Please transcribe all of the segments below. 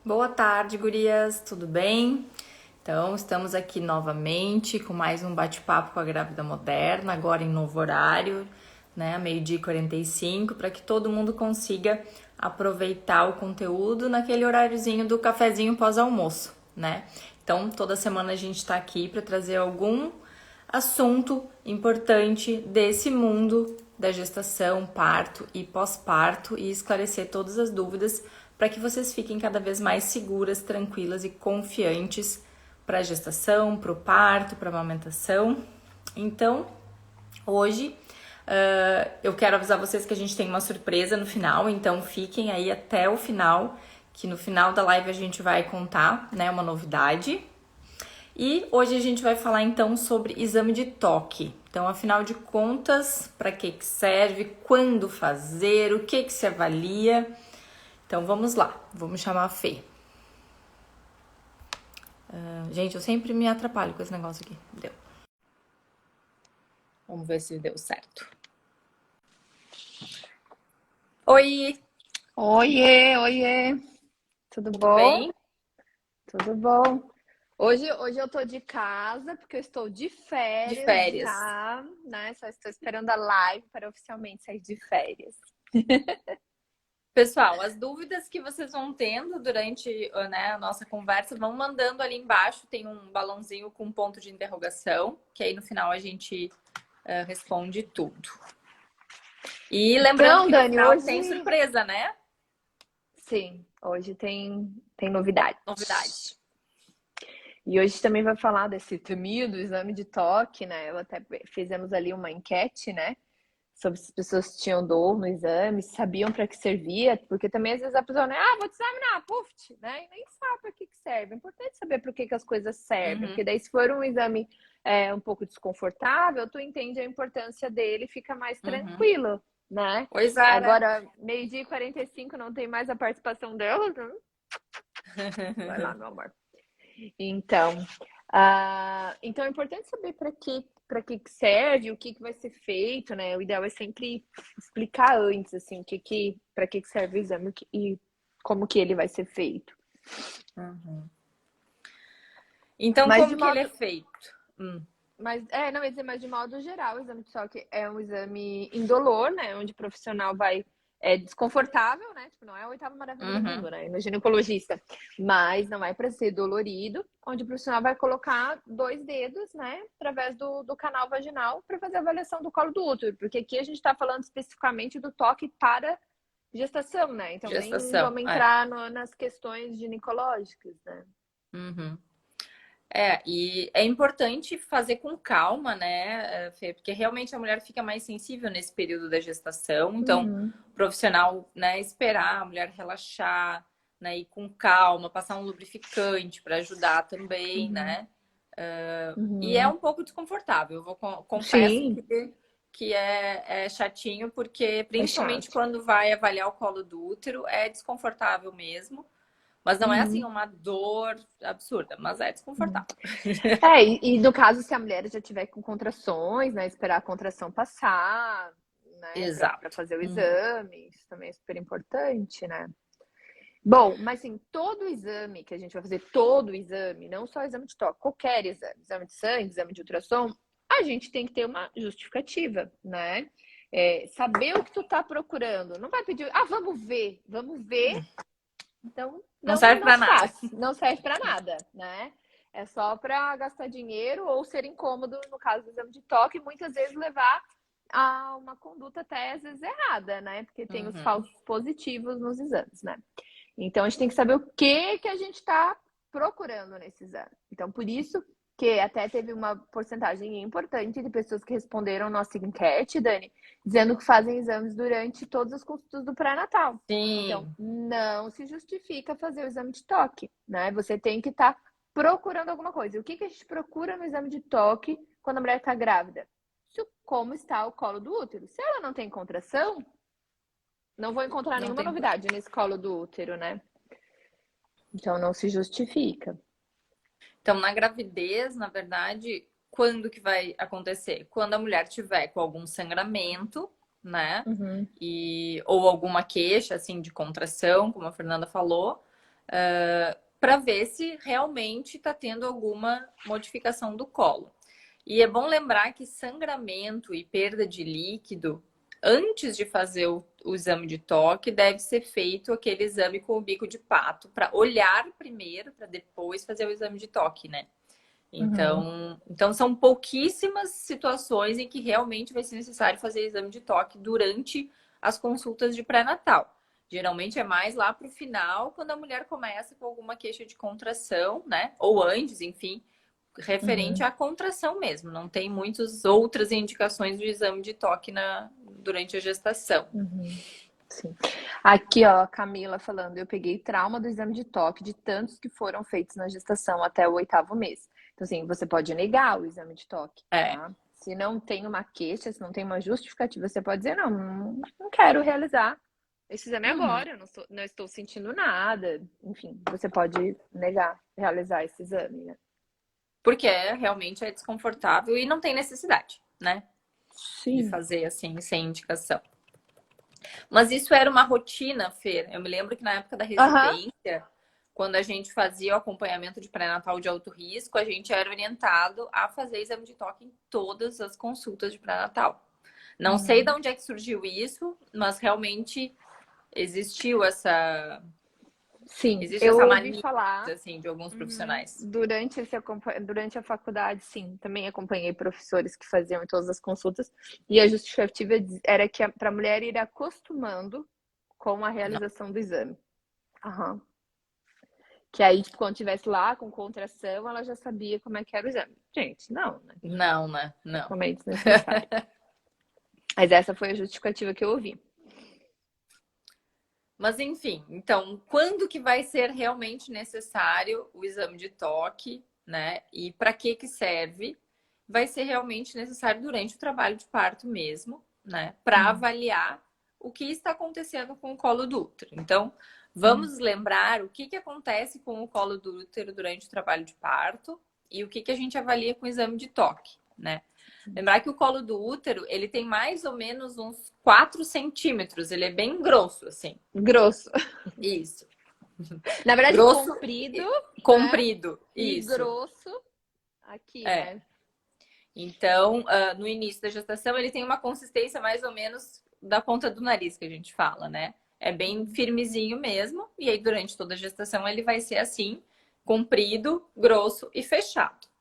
Boa tarde, gurias, tudo bem? Então, estamos aqui novamente com mais um bate-papo com a Grávida Moderna, agora em novo horário, né, meio-dia e 45, para que todo mundo consiga aproveitar o conteúdo naquele horáriozinho do cafezinho pós-almoço, né? Então, toda semana a gente está aqui para trazer algum assunto importante desse mundo da gestação, parto e pós-parto e esclarecer todas as dúvidas para que vocês fiquem cada vez mais seguras, tranquilas e confiantes para a gestação, para o parto, para a amamentação. Então, hoje eu quero avisar vocês que a gente tem uma surpresa no final, então fiquem aí até o final, que no final da live a gente vai contar, né, uma novidade. E hoje a gente vai falar então sobre exame de toque. Então, afinal de contas, para que serve, quando fazer, o que se avalia. Então, vamos lá, vamos chamar a Fê. Gente, eu sempre me atrapalho com esse negócio aqui. Deu. Vamos ver se deu certo. Oi! Oiê, oiê, tudo Tudo bom? bem? Tudo bom. Hoje eu tô de casa porque eu estou de De férias férias. já, né? Só estou esperando a live para oficialmente sair de férias. Pessoal, as dúvidas que vocês vão tendo durante, né, a nossa conversa, vão mandando ali embaixo. Tem um balãozinho com um ponto de interrogação, que aí no final a gente responde tudo. E lembrando Então, que no Dani, final tem hoje surpresa, né? sim, hoje tem novidade. Novidade. E hoje também vai falar desse temido exame de toque, né? Eu até fizemos ali uma enquete, né? Sobre se as pessoas tinham dor no exame, sabiam para que servia, porque também às vezes a pessoa, né, vou te examinar, puf, né, e nem sabe para que serve. É importante saber para que as coisas servem, Uhum, porque daí se for um exame um pouco desconfortável, tu entende a importância dele e fica mais uhum. tranquilo, né? Pois é, né? Agora, meio-dia e 45 não tem mais a participação dela, né? Vai lá, meu amor. Então, então é importante saber para que serve, o que vai ser feito, né? O ideal é sempre explicar antes, assim, para que serve o exame e como que ele vai ser feito. Uhum. Então, Mas como de que ele é modo, feito? Hum. não, ia dizer, mas de modo geral, o exame de toque é um exame indolor, né? Onde o profissional vai desconfortável, né? Tipo, não é a oitava maravilha do mundo, Uhum. né? No ginecologista. Mas não é para ser dolorido, onde o profissional vai colocar dois dedos, né? Através do canal vaginal para fazer a avaliação do colo do útero. Porque aqui a gente está falando especificamente do toque para gestação, né? Então nem Gestação, vamos é. entrar nas questões ginecológicas, né? Uhum. E é importante fazer com calma, né, Fê? Porque realmente a mulher fica mais sensível nesse período da gestação. Então, Uhum, o profissional, né, esperar a mulher relaxar, né, ir com calma, passar um lubrificante para ajudar também, uhum, né? E é uhum. um pouco desconfortável. Confesso Sim, que é chatinho, porque é principalmente chato. quando vai avaliar o colo do útero, é desconfortável mesmo. Mas não é assim Uhum. uma dor absurda, mas é Uhum. desconfortável. E no caso, se a mulher já tiver com contrações, né, esperar a contração passar, né, para Exato. fazer o Uhum. exame, isso também é super importante, né? Bom, mas assim, todo o exame que a gente vai fazer, todo o exame, não só o exame de toque, qualquer exame de sangue, exame de ultrassom, a gente tem que ter uma justificativa, né? Saber o que tu tá procurando. Não vai pedir, vamos ver. Então, Não não, serve não para nada. faz, não serve para nada, né? É só para gastar dinheiro ou ser incômodo, no caso do exame de toque, e muitas vezes levar a uma conduta até às vezes errada, né? Porque tem os Uhum. falsos positivos nos exames, né? Então a gente tem que saber o que a gente está procurando nesse exame. Então, por isso que até teve uma porcentagem importante de pessoas que responderam nossa enquete, Dani, dizendo que fazem exames durante todos os custos do pré-natal. Então, Sim, não se justifica fazer o exame de toque, né? Você tem que estar procurando alguma coisa. E o que a gente procura no exame de toque quando a mulher está grávida? Como está o colo do útero. Se ela não tem contração, não vou encontrar não nenhuma tem por quê. novidade nesse colo do útero, né? Então não se justifica. Então, na gravidez, na verdade, quando que vai acontecer? Quando a mulher tiver com algum sangramento, né? Uhum, Ou alguma queixa, assim, de contração, como a Fernanda falou. para ver se realmente está tendo alguma modificação do colo. E é bom lembrar que sangramento e perda de líquido, antes de fazer o exame de toque, deve ser feito aquele exame com o bico de pato, para olhar primeiro, para depois fazer o exame de toque, né? Uhum. Então, são pouquíssimas situações em que realmente vai ser necessário fazer exame de toque durante as consultas de pré-natal. Geralmente é mais lá para o final, quando a mulher começa com alguma queixa de contração, né? Ou antes, enfim, referente Uhum. à contração mesmo. Não tem muitas outras indicações de exame de toque durante a gestação. Uhum. Sim. Aqui, ó, a Camila falando, eu peguei trauma do exame de toque de tantos que foram feitos na gestação até o 8º mês. Então, assim, você pode negar o exame de toque, É. tá? Se não tem uma queixa, se não tem uma justificativa, você pode dizer, não quero realizar esse exame Uhum. agora, eu não estou sentindo nada. Enfim, você pode negar realizar esse exame, né? Porque realmente é desconfortável e não tem necessidade, né? De Sim. fazer assim, sem indicação. Mas isso era uma rotina, Fer. Eu me lembro que na época da Aham. residência, quando a gente fazia o acompanhamento de pré-natal de alto risco, a gente era orientado a fazer exame de toque em todas as consultas de pré-natal. Não sei de Uhum. onde é que surgiu isso, mas realmente existiu essa, Sim, existe eu essa ouvi mania, falar. assim, de alguns Uhum. profissionais. Durante a faculdade, sim, também acompanhei professores que faziam em todas as consultas, e a justificativa era que para a mulher ir acostumando com a Não, realização do exame. Aham. Que aí, tipo, quando estivesse lá com contração, ela já sabia como é que era o exame. Gente, não, né? não, né? Não. Totalmente desnecessário. Mas essa foi a justificativa que eu ouvi. Mas enfim, então, quando que vai ser realmente necessário o exame de toque, né? E para que serve? Vai ser realmente necessário durante o trabalho de parto mesmo, né? Para Hum, avaliar o que está acontecendo com o colo do útero. Então, hum, vamos lembrar o que acontece com o colo do útero durante o trabalho de parto e o que a gente avalia com o exame de toque, né? Lembrar que o colo do útero, ele tem mais ou menos uns 4 centímetros, ele é bem grosso, assim. grosso. Isso. Na verdade, Grosso comprido, e né? comprido. E Isso. grosso aqui, É. né? Então, no início da gestação, ele tem uma consistência mais ou menos da ponta do nariz, que a gente fala, né? É bem Uhum. firmezinho mesmo. E aí, durante toda a gestação, ele vai ser assim, comprido, grosso e fechado.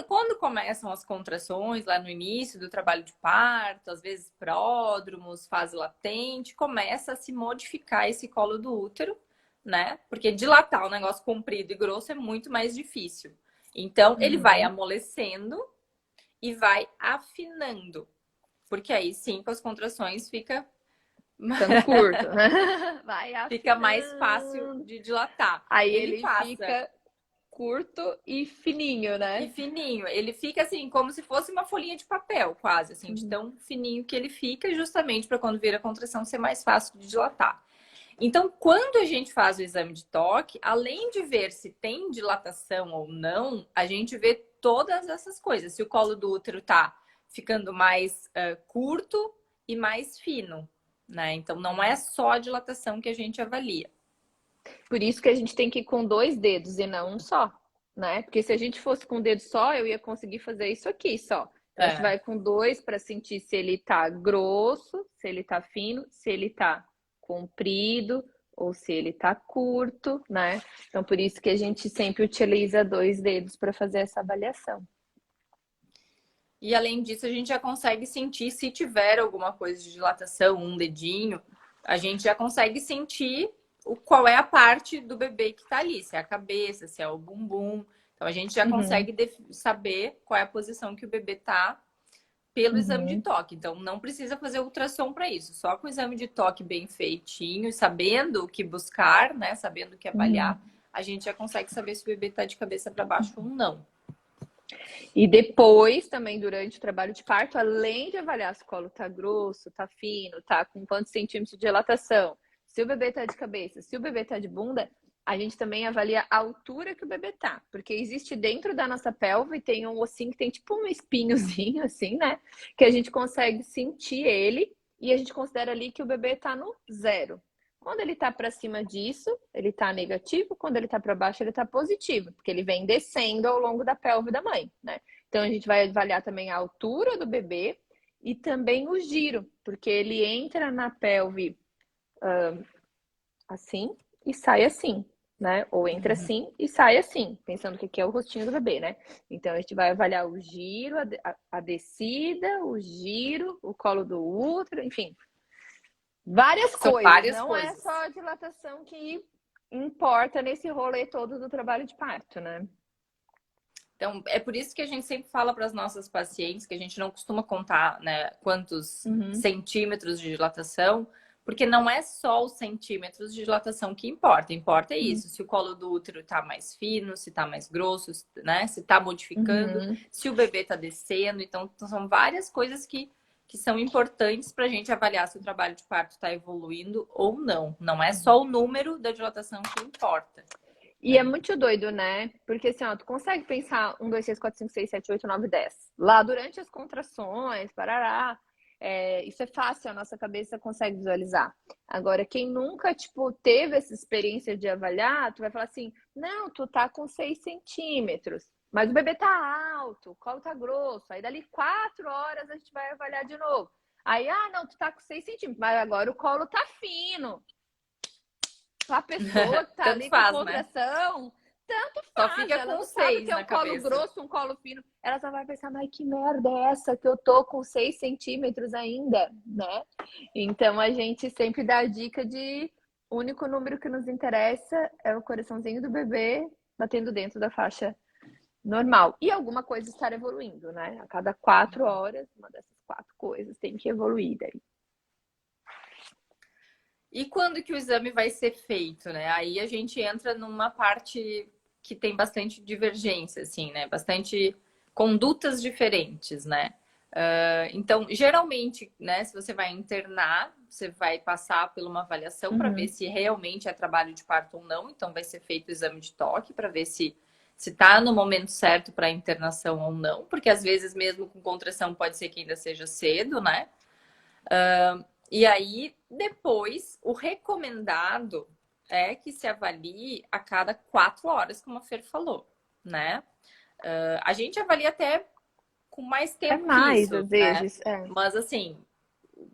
Quando começam as contrações, lá no início do trabalho de parto, às vezes pródromos, fase latente, começa a se modificar esse colo do útero, né? Porque dilatar um negócio comprido e grosso é muito mais difícil. Então, ele vai Uhum. amolecendo e vai afinando. Porque aí sim, com as contrações Ficando curto. Vai fica mais fácil afinando. de dilatar. Aí Ele ele passa fica curto e fininho, e né? fininho. Ele fica assim, como se fosse uma folhinha de papel, quase, assim, de Uhum. tão fininho que ele fica, justamente para quando vir a contração ser mais fácil de dilatar. Então, quando a gente faz o exame de toque, além de ver se tem dilatação ou não, a gente vê todas essas coisas. Se o colo do útero tá ficando mais curto e mais fino, né? Então, não é só a dilatação que a gente avalia. Por isso que a gente tem que ir com 2 dedos e não um só, né? Porque se a gente fosse com um dedo só, eu ia conseguir fazer isso aqui só. Então a gente É. vai com dois para sentir se ele tá grosso, se ele tá fino, se ele tá comprido ou se ele tá curto, né? Então por isso que a gente sempre utiliza 2 dedos para fazer essa avaliação. E além disso, a gente já consegue sentir se tiver alguma coisa de dilatação, um dedinho, a gente já consegue sentir qual é a parte do bebê que tá ali, se é a cabeça, se é o bumbum. Então a gente já Uhum, consegue saber qual é a posição que o bebê tá pelo exame de uhum, toque. Então não precisa fazer ultrassom para isso, só com o exame de toque bem feitinho, sabendo o que buscar, né, sabendo o que uhum. avaliar, a gente já consegue saber se o bebê tá de cabeça para baixo ou não. E depois, também durante o trabalho de parto, além de avaliar se o colo tá grosso, tá fino, tá com quantos centímetros de dilatação, se o bebê tá de cabeça, se o bebê tá de bunda, a gente também avalia a altura que o bebê tá, porque existe dentro da nossa pelve, tem um ossinho que tem tipo um espinhozinho assim, né? Que a gente consegue sentir ele e a gente considera ali que o bebê tá no 0. Quando ele está para cima disso, ele está negativo. Quando ele está para baixo, ele está positivo, porque ele vem descendo ao longo da pelve da mãe, né? Então, a gente vai avaliar também a altura do bebê e também o giro, porque ele entra na pelve assim e sai assim, né? Ou entra assim e sai assim, pensando que aqui é o rostinho do bebê, né? Então, a gente vai avaliar o giro, a descida, o giro, o colo do útero, enfim. Várias São coisas, várias não é coisas. só a dilatação que importa nesse rolê todo do trabalho de parto, né? Então, é por isso que a gente sempre fala para as nossas pacientes que a gente não costuma contar, né, quantos centímetros de dilatação, porque não é só os centímetros de dilatação que importa. Importa é isso, se o colo do útero está mais fino, se está mais grosso, né, se está modificando, se o bebê está descendo. Então, são várias coisas que são importantes para a gente avaliar se o trabalho de parto está evoluindo ou não. Não é só o número da dilatação que importa. E é muito doido, né? Porque assim, ó, tu consegue pensar 1, 2, 3, 4, 5, 6, 7, 8, 9, 10. Lá durante as contrações, parará. Isso é fácil, a nossa cabeça consegue visualizar. Agora, quem nunca, tipo, teve essa experiência de avaliar, tu vai falar assim, não, tu tá com 6 centímetros, mas o bebê tá alto, o colo tá grosso. Aí dali 4 horas a gente vai avaliar de novo. Aí, não, tu tá com 6 centímetros, mas agora o colo tá fino. A pessoa que tá Tanto ali com faz, né? contração, tanto Só faz. fica Ela com não sabe o que seis é na um colo cabeça. grosso, um colo fino. Ela só vai pensar, mas que merda é essa que eu tô com 6 centímetros ainda, né? Então a gente sempre dá a dica de o único número que nos interessa é o coraçãozinho do bebê batendo dentro da faixa normal. E alguma coisa estar evoluindo, né? A cada 4 horas, uma dessas 4 coisas tem que evoluir daí. E quando que o exame vai ser feito, né? Aí a gente entra numa parte que tem bastante divergência, assim, né? Bastante condutas diferentes, né? Então, geralmente, né, se você vai internar, você vai passar por uma avaliação para ver se realmente é trabalho de parto ou não. Então, vai ser feito o exame de toque para ver se está no momento certo para internação ou não, porque às vezes, mesmo com contração, pode ser que ainda seja cedo, né? E aí, depois, o recomendado é que se avalie a cada 4 horas, como a Fer falou, né? A gente avalia até com mais É tempo que mais, isso, às né? vezes. Mas assim,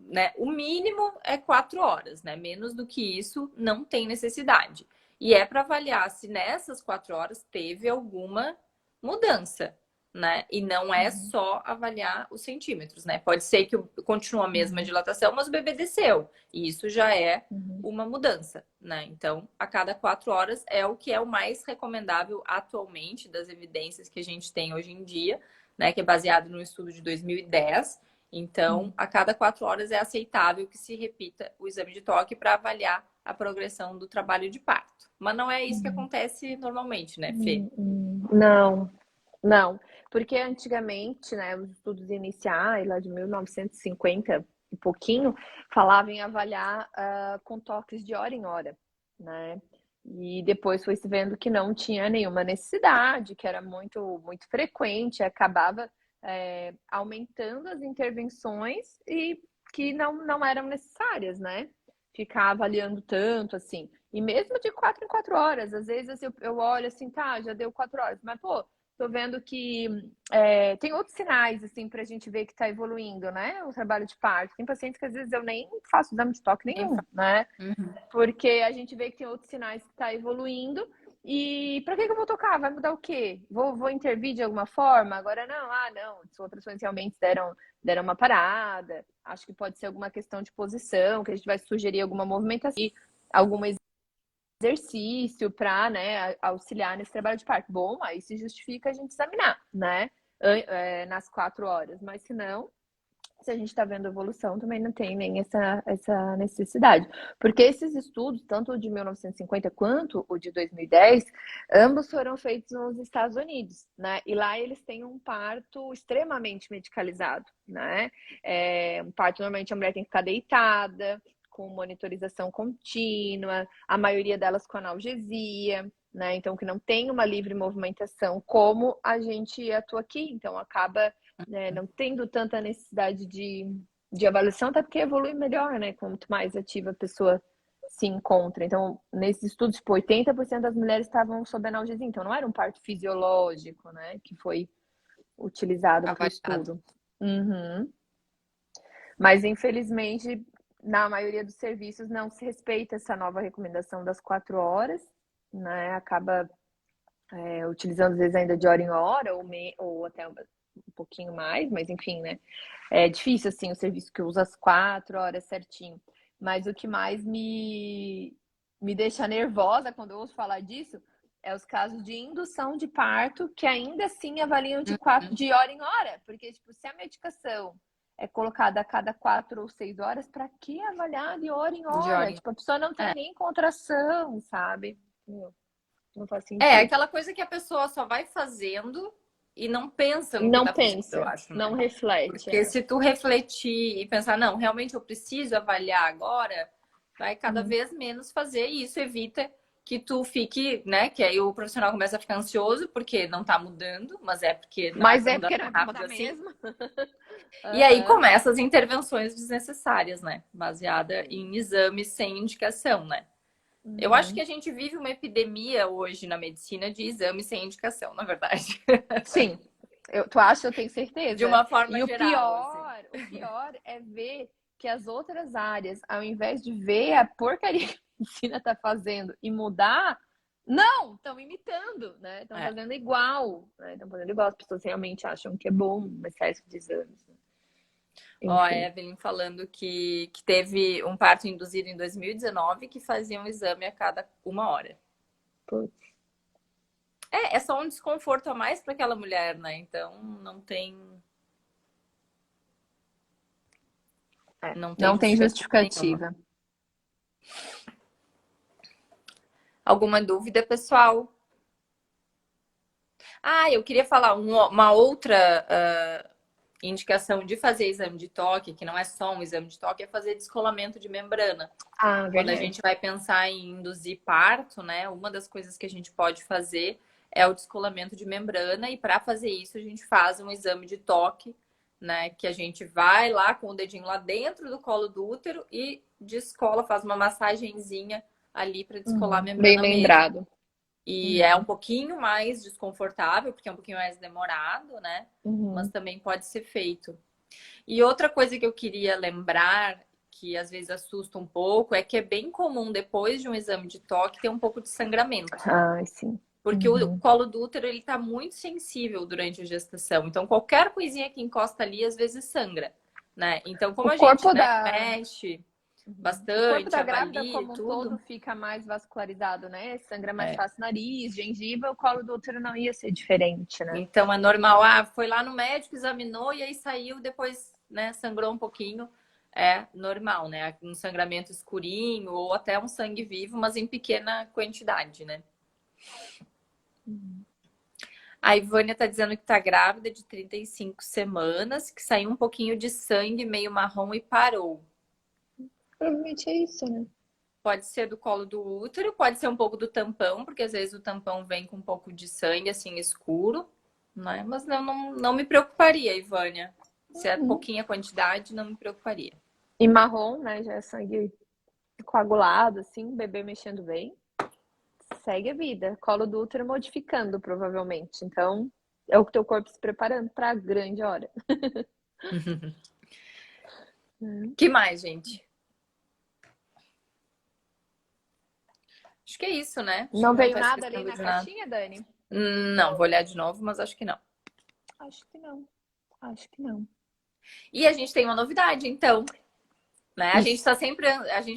né, o mínimo é 4 horas, né? Menos do que isso não tem necessidade. E é para avaliar se nessas 4 horas teve alguma mudança, né? E não é só avaliar os centímetros, né? Pode ser que continue a mesma dilatação, mas o bebê desceu. E isso já é uma mudança, né? Então, a cada 4 horas é o que é o mais recomendável atualmente das evidências que a gente tem hoje em dia, né? Que é baseado no estudo de 2010. Então, a cada 4 horas é aceitável que se repita o exame de toque para avaliar a progressão do trabalho de parto. Mas não é isso que acontece normalmente, né, Fê? Não, não. Porque antigamente, né, os estudos iniciais, lá de 1950 e pouquinho, falavam em avaliar com toques de hora em hora, né? E depois foi se vendo que não tinha nenhuma necessidade, que era muito, muito frequente, acabava aumentando as intervenções e que não eram necessárias, né? Ficar avaliando tanto assim. E mesmo de 4 em 4 horas, às vezes eu olho assim, tá, já deu 4 horas, mas pô, tô vendo que tem outros sinais, assim, pra gente ver que tá evoluindo, né? O trabalho de parto. Tem pacientes que às vezes eu nem faço exame de toque nenhum, né? Porque a gente vê que tem outros sinais que tá evoluindo. E para que eu vou tocar? Vai mudar o quê? Vou intervir de alguma forma? Agora não, não, as outras realmente deram uma parada. Acho que pode ser alguma questão de posição, que a gente vai sugerir alguma movimentação, algum exercício para, né, auxiliar nesse trabalho de parto. Bom, aí se justifica a gente examinar, né, nas 4 horas. Mas se não, se a gente está vendo evolução, também não tem nem essa necessidade. Porque esses estudos, tanto o de 1950 quanto o de 2010, ambos foram feitos nos Estados Unidos, né? E lá eles têm um parto extremamente medicalizado, né? Um parto, normalmente, a mulher tem que ficar deitada, com monitorização contínua, a maioria delas com analgesia, né? Então, que não tem uma livre movimentação como a gente atua aqui. Então, acaba não tendo tanta necessidade de avaliação, até porque evolui melhor, né? Quanto mais ativa a pessoa se encontra. Então, nesses estudos, tipo, 80% das mulheres estavam sob analgesia. Então, não era um parto fisiológico, né? Que foi utilizado para o Avaliado. estudo. Uhum. Mas, infelizmente, na maioria dos serviços não se respeita essa nova recomendação das 4 horas, né? Acaba utilizando, às vezes, ainda de hora em hora, ou até um pouquinho mais, mas enfim, né? É difícil, assim, o serviço que usa as 4 horas certinho. Mas o que mais me deixa nervosa quando eu ouço falar disso é os casos de indução de parto que ainda assim avaliam de hora em hora. Porque, tipo, se a medicação é colocada a cada 4 ou 6 horas, para que avaliar de hora em De hora hora? em Tipo, a pessoa não tem hora. nem contração, sabe? Não faz É, sentido. aquela coisa que a pessoa só vai fazendo e não pensa no que Não tá fazendo, eu pensa, acho, não né? reflete. Porque se tu refletir e pensar, não, realmente eu preciso avaliar agora, vai cada vez menos fazer e isso evita que tu fique, né? Que aí o profissional começa a ficar ansioso porque não tá mudando, mas é porque não é Mas pra é mudar porque não tão é pra rápido mudar assim. mesmo. E aí Aham. começa as intervenções desnecessárias, né? Baseada Sim. em exames sem indicação, né? Eu acho que Uhum. a gente vive uma epidemia hoje na medicina de exames sem indicação, na verdade. Sim, tu acha? Eu tenho De certeza. uma forma E geral, assim. o pior é ver que as outras áreas, ao invés de ver a porcaria que a medicina está fazendo e mudar, não, estão imitando, né? Estão É. fazendo igual, né? Estão fazendo igual. As pessoas realmente acham que é bom o excesso de exames, né? Ó, a Enfim. Evelyn falando que teve um parto induzido em 2019 que fazia um exame a cada 1 hora. Putz. É só um desconforto a mais para aquela mulher, né? Então não tem, não tem Não tem justificativa nenhuma. justificativa. Alguma dúvida, pessoal? Ah, eu queria falar uma outra indicação de fazer exame de toque, que não é só um exame de toque, é fazer descolamento de membrana. Ah, Quando a verdade. gente vai pensar em induzir parto, né, uma das coisas que a gente pode fazer é o descolamento de membrana, e para fazer isso a gente faz um exame de toque, né, que a gente vai lá com o dedinho lá dentro do colo do útero e descola, faz uma massagenzinha ali para descolar a Bem membrana mesmo. lembrado. E é um Uhum. pouquinho mais desconfortável, porque é um pouquinho mais demorado, né? Mas Uhum. também pode ser feito. E outra coisa que eu queria lembrar, que às vezes assusta um pouco, é que é bem comum depois de um exame de toque ter um pouco de sangramento. Ai, sim. Porque o Uhum. colo do útero ele tá muito sensível durante a gestação. Então qualquer coisinha que encosta ali às vezes sangra, né? Então como O a gente, corpo né, da mexe O corpo bastante, da grávida avalia e como um todo tudo, fica mais vascularizado, né? Sangra mais é. fácil nariz, gengiva, o colo do útero não ia ser diferente, né? Então é normal, foi lá no médico, examinou e aí saiu, depois, né, sangrou um pouquinho. É normal, né? Um sangramento escurinho ou até um sangue vivo, mas em pequena quantidade, né? A Ivânia tá dizendo que tá grávida de 35 semanas, que saiu um pouquinho de sangue meio marrom e parou. Provavelmente é isso, né? Pode ser do colo do útero, pode ser um pouco do tampão, porque às vezes o tampão vem com um pouco de sangue, assim, escuro, né? Mas não me preocuparia, Ivânia. Se é pouquinha quantidade, não me preocuparia. E marrom, né? Já é sangue coagulado, assim, bebê mexendo bem. Segue a vida. Colo do útero modificando, provavelmente. Então, é o teu corpo se preparando para a grande hora. Que mais, gente? Acho que é isso, né? Acho que Não não veio tá nada ali esquecendo na de nada. caixinha, Dani? Não, vou olhar de novo, mas acho que não. Acho que não. Acho que não. E a gente tem uma novidade, então, né? Isso. A gente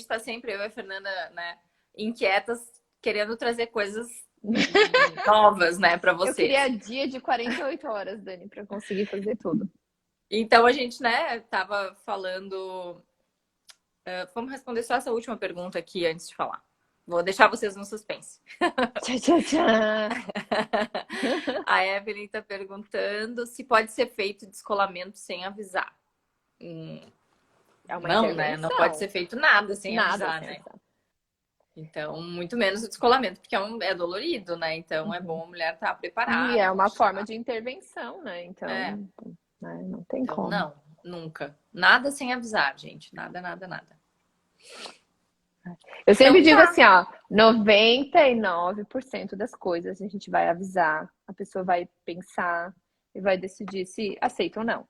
tá sempre, eu e a Fernanda, né, inquietas, querendo trazer coisas novas, né, para Eu queria vocês. dia de 48 horas, Dani, para conseguir fazer tudo. Então a gente, né, tava falando. Vamos responder só essa última pergunta aqui antes de falar. Vou deixar vocês no suspense. Tchau, tchau, tchau. A Evelyn está perguntando se pode ser feito descolamento sem avisar. É uma Não, né? Não pode ser intervenção. feito nada sem Nada avisar, sem né? avisar. Então, muito menos o descolamento, porque é dolorido, né? Então, é Uhum. bom a mulher estar E preparada, é uma forma relaxar. de intervenção, né? É, Então, né, não tem então como. não, nunca. Nada sem avisar, gente. Nada, nada, nada. Eu sempre Então digo tá. assim, ó, 99% das coisas a gente vai avisar, a pessoa vai pensar e vai decidir se aceita ou não.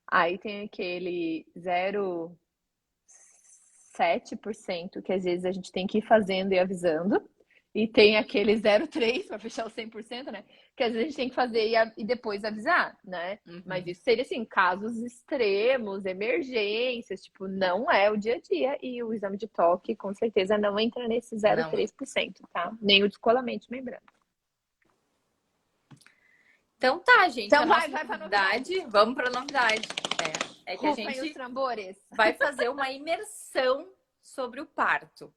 Aí tem aquele 0,7% que às vezes a gente tem que ir fazendo e avisando. E tem aquele 0,3% para fechar o 100%, né? Que às vezes a gente tem que fazer e depois avisar, né? Mas Uhum. isso seria assim, casos extremos, emergências, tipo, não é o dia a dia. E o exame de toque, com certeza, não entra nesse Não. 0,3%, tá? Nem o descolamento de membrana. Então tá, gente. A Então nossa vai para novidade. novidade, vamos para novidade. É que a Rufem os gente tambores. vai fazer uma imersão sobre o parto.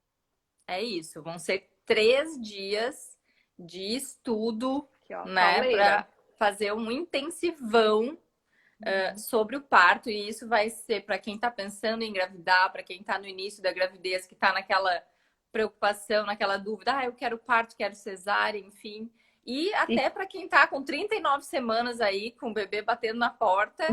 É isso. Vão ser 3 dias de estudo, Aqui, ó, né, pauleira. para fazer um intensivão sobre o parto. E isso vai ser para quem está pensando em engravidar, para quem está no início da gravidez, que está naquela preocupação, naquela dúvida, eu quero parto, quero cesárea, enfim. E E até para quem está com 39 semanas aí, com o bebê batendo na porta,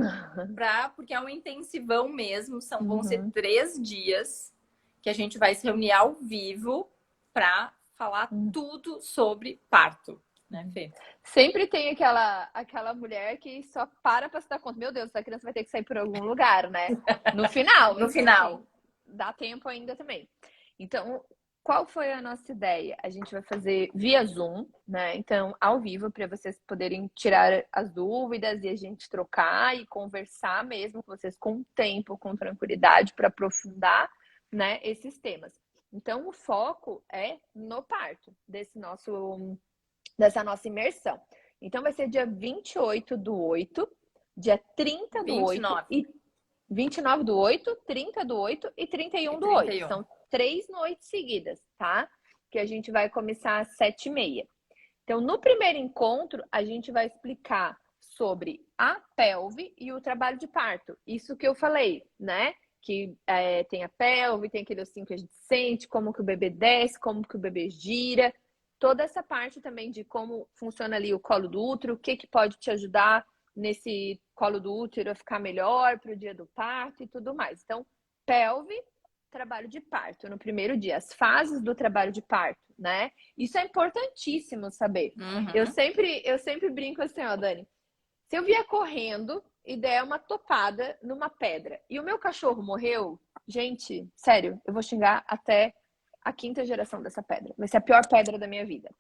porque é um intensivão mesmo, vão ser uhum. 3 dias que a gente vai se reunir ao vivo para falar Uhum. tudo sobre parto, né, Fê? Sempre tem aquela mulher que só para se dar conta. Meu Deus, essa criança vai ter que sair por algum lugar, né? No final. No Então, assim, final. dá tempo ainda também. Então, qual foi a nossa ideia? A gente vai fazer via Zoom, né? Então, ao vivo, para vocês poderem tirar as dúvidas e a gente trocar e conversar mesmo com vocês com tempo, com tranquilidade, para aprofundar, né, esses temas. Então, o foco é no parto dessa nossa imersão. Então, vai ser dia 28/8, dia 30/8 29 e 29/8, 30/8 e e 31/8. 31. São 3 noites seguidas, tá? Que a gente vai começar às 7h30. Então, no primeiro encontro, a gente vai explicar sobre a pelve e o trabalho de parto. Isso que eu falei, né? Que tem a pelve, tem aquele ossinho que a gente sente, como que o bebê desce, como que o bebê gira. Toda essa parte também de como funciona ali o colo do útero, o que, que pode te ajudar nesse colo do útero a ficar melhor para o dia do parto e tudo mais. Então, pelve, trabalho de parto no primeiro dia, as fases do trabalho de parto, né? Isso é importantíssimo saber. Eu Uhum. sempre, eu sempre brinco assim, ó, Dani. Se eu vier correndo e der uma topada numa pedra e o meu cachorro morreu, gente, sério, eu vou xingar até a quinta geração dessa pedra. Vai ser a pior pedra da minha vida.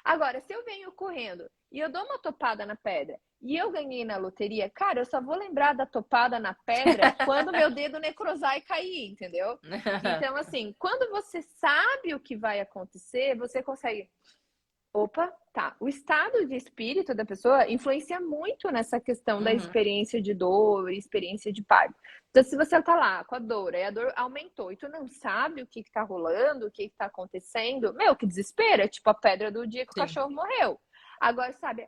Agora, se eu venho correndo e eu dou uma topada na pedra e eu ganhei na loteria, cara, eu só vou lembrar da topada na pedra quando meu dedo necrosar e cair, entendeu? Então, assim, quando você sabe o que vai acontecer, você consegue. Opa, tá. O estado de espírito da pessoa influencia muito nessa questão da Uhum. experiência de dor, experiência de parto. Então, se você tá lá com a dor, e a dor aumentou, e tu não sabe o que tá rolando, o que tá acontecendo, meu, que desespero. É tipo a pedra do dia que o Sim. cachorro morreu. Agora, sabe,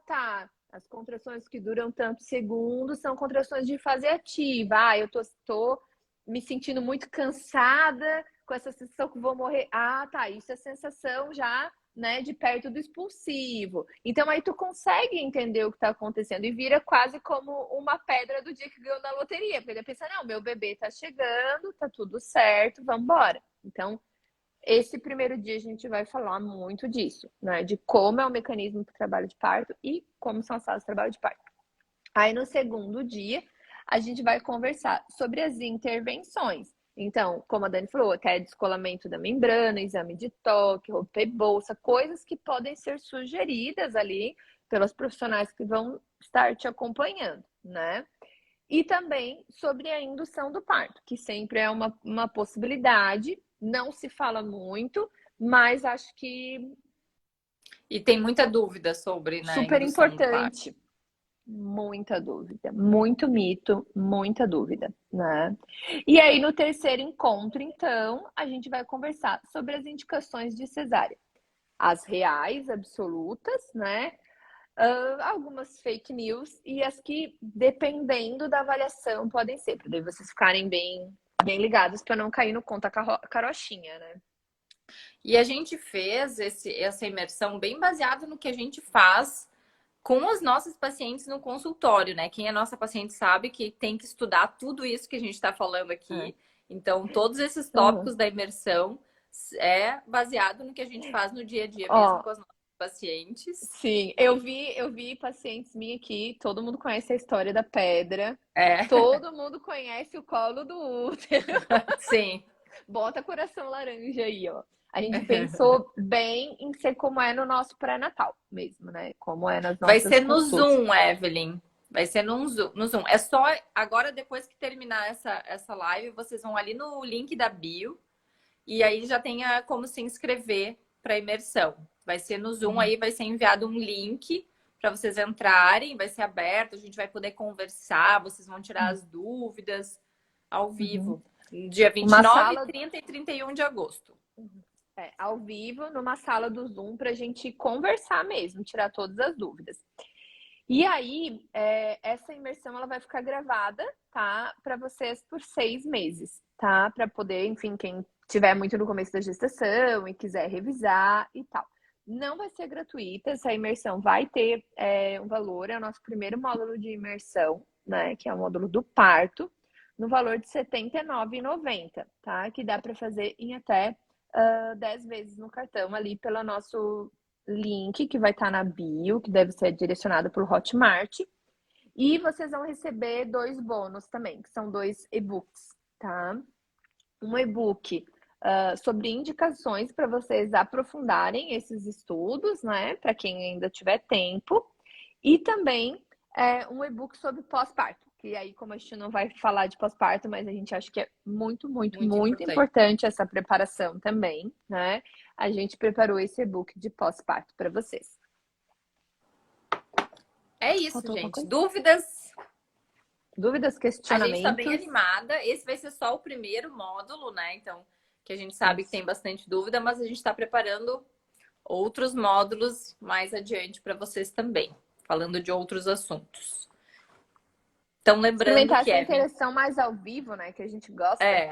tá, as contrações que duram tantos segundos são contrações de fase ativa. Eu tô me sentindo muito cansada, com essa sensação que vou morrer. Tá, isso é sensação já, né, de perto do expulsivo. Então aí tu consegue entender o que está acontecendo e vira quase como uma pedra do dia que ganhou na loteria, porque ele pensa, não, meu bebê está chegando, tá tudo certo, vamos embora. Então, esse primeiro dia a gente vai falar muito disso, né, de como é o mecanismo do trabalho de parto e como são as fases de trabalho de parto. Aí no segundo dia, a gente vai conversar sobre as intervenções. Então, como a Dani falou, até descolamento da membrana, exame de toque, romper bolsa, coisas que podem ser sugeridas ali pelos profissionais que vão estar te acompanhando, né? E também sobre a indução do parto, que sempre é uma possibilidade, não se fala muito, mas acho que E tem muita dúvida sobre, né, a super indução do parto. importante. Muita dúvida, muito mito, muita dúvida, né? E aí, no terceiro encontro, então, a gente vai conversar sobre as indicações de cesárea. As reais, absolutas, né? Algumas fake news e as que, dependendo da avaliação, podem ser, para vocês ficarem bem ligados para não cair no conta carochinha, né? E a gente fez essa imersão bem baseado no que a gente faz com os nossos pacientes no consultório, né? Quem é nossa paciente sabe que tem que estudar tudo isso que a gente está falando É. aqui. Então, todos esses Uhum. tópicos da imersão é baseado no que a gente faz no dia a dia mesmo Ó, com as nossas pacientes. sim, eu vi pacientes minhas aqui, todo mundo conhece a história da pedra, É, todo mundo conhece o colo do útero. sim. Bota coração laranja aí, ó. A gente pensou bem em ser como é no nosso pré-natal mesmo, né? Como é nas Vai nossas ser no consultas. Zoom, Evelyn. Vai ser no Zoom, no Zoom. É só agora, depois que terminar essa live, vocês vão ali no link da bio e aí já tem como se inscrever para imersão. Vai ser no Zoom, aí vai ser enviado um link para vocês entrarem, vai ser aberto, a gente vai poder conversar, vocês vão tirar as dúvidas ao Uhum. vivo. Dia Uma 29, sala 30 e 31 de agosto. ao vivo, numa sala do Zoom, para a gente conversar mesmo, tirar todas as dúvidas. E aí, essa imersão ela vai ficar gravada, tá? Para vocês por 6 meses, tá? Para poder, enfim, quem tiver muito no começo da gestação e quiser revisar e tal. Não vai ser gratuita, essa imersão vai ter um valor, é o nosso primeiro módulo de imersão, né? Que é o módulo do parto, no valor de R$ 79,90, tá? Que dá para fazer em até 10 vezes no cartão ali pelo nosso link que vai estar na bio, que deve ser direcionado para o Hotmart. E vocês vão receber 2 bônus também, que são 2 e-books, tá? Um e-book sobre indicações para vocês aprofundarem esses estudos, né? Para quem ainda tiver tempo. E também um e-book sobre pós-parto. Que aí, como a gente não vai falar de pós-parto, mas a gente acha que é muito, muito, Muito muito importante. importante essa preparação também, né? A gente preparou esse e-book de pós-parto para vocês. É isso, Faltou alguma gente. coisa? Dúvidas? Dúvidas, A gente está bem questionamentos? animada. Esse vai ser só o primeiro módulo, né? Então, que a gente sabe que Isso. tem bastante dúvida, mas a gente está preparando outros módulos mais adiante para vocês também, falando de outros assuntos. Então, lembrando, Experimentar essa Kevin, interação mais ao vivo, né? Que a gente gosta. é.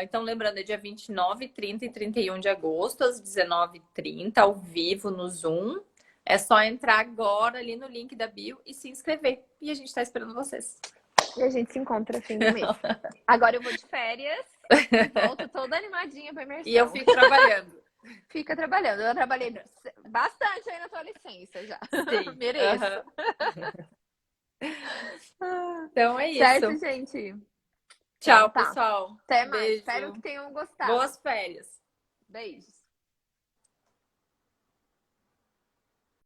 Então, lembrando, é dia 29, 30 e 31 de agosto, às 19h30, ao vivo no Zoom. É só entrar agora ali no link da bio e se inscrever. E a gente está esperando vocês. E a gente se encontra fim do mês. Agora eu vou de férias e volto toda animadinha para E eu imersão. fico trabalhando. Fica trabalhando. Eu trabalhei bastante aí na tua licença já. Sim. Mereço. Então é Certo, isso. gente? Então Tchau, tá. pessoal. Até mais. Espero Beijo. que tenham gostado. Boas férias. Beijos.